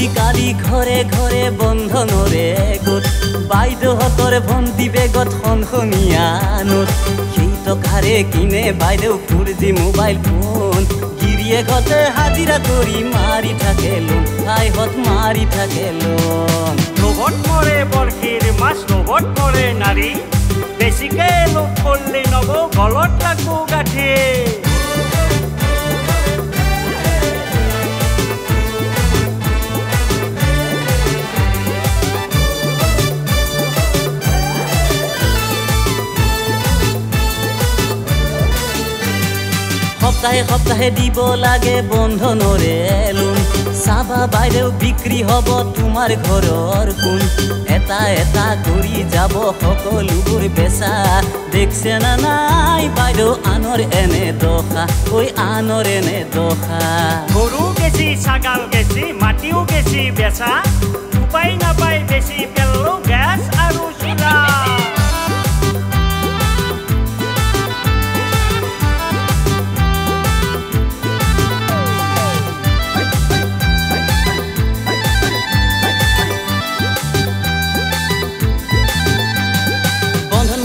আজিকালি ঘৰে ঘৰে বন্ধনৰে গোট বাইদেউহঁতৰ ভণ্টি বেগত খনখনীয়া নোট সেই টকাৰে কিনে বাইদেউ 4G মোবাইল ফোন গিৰিয়েকহঁতে হাজিৰা কৰি মাৰি থাকে লোন আইহঁত মাৰি থাকে লোন লোভত মৰে বৰশীৰ মাছ লোভত মৰে নাৰী বেছিকে লোভ কৰিলে নব গলত লাগব গাঠি সপ্তাহে সপ্তাহে দিব লাগে বন্ধনৰে লোন চাবা বাইদেউ বিক্ৰী হ'ব তোমাৰ ঘৰৰ কোন এটা এটা কৰি যাব সকলোবোৰ বেচা দেখছে না নাই বাইদেউ আনৰ এনে দশা ঐ আনৰ এনে দশা গৰু গেছি ছাগাল গেছি মাটিও গেছি বেচা উপায় নাপায় বেছি পেলো গেছ আৰু চুলা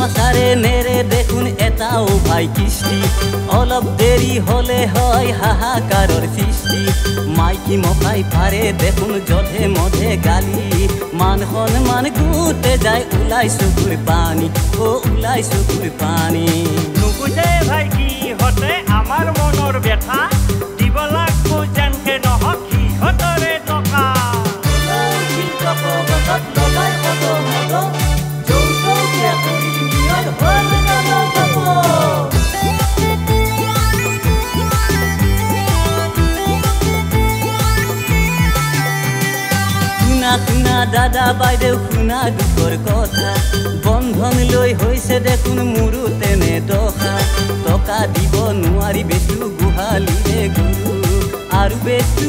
মাথাৰে নেৰে দেখোন এটাও ভাই কিস্তি অলপ দেৰি হলে হয় হাহাকাৰৰ সৃষ্টি মাইকী মকাই পাৰে দেখোন জধে মধে গালি মান সন্মান গুটে যায় ওলাই চকুৰ পানী ওলাই চকুৰ পানী নুবুজে ভাই কি হতে আমাৰ মনৰ ব্যথা দিব লাগব যেনকে নহক সিহঁতৰে টকা শুনা দাদা বাইদেউ শুনা দুখৰ কথা বন্ধন লৈ হৈছে দেখোন মোৰো তেনে দশা টকা দিব নোৱাৰি বেচু গোহালিৰে গৰু আৰু বেচু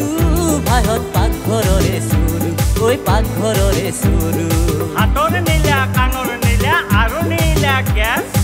ভাইহঁত পাকঘৰৰে চুৰু ঐ পাকঘৰৰে চুৰু হাতৰ নীলা কাণৰ নীলা আৰু নীলা গেছ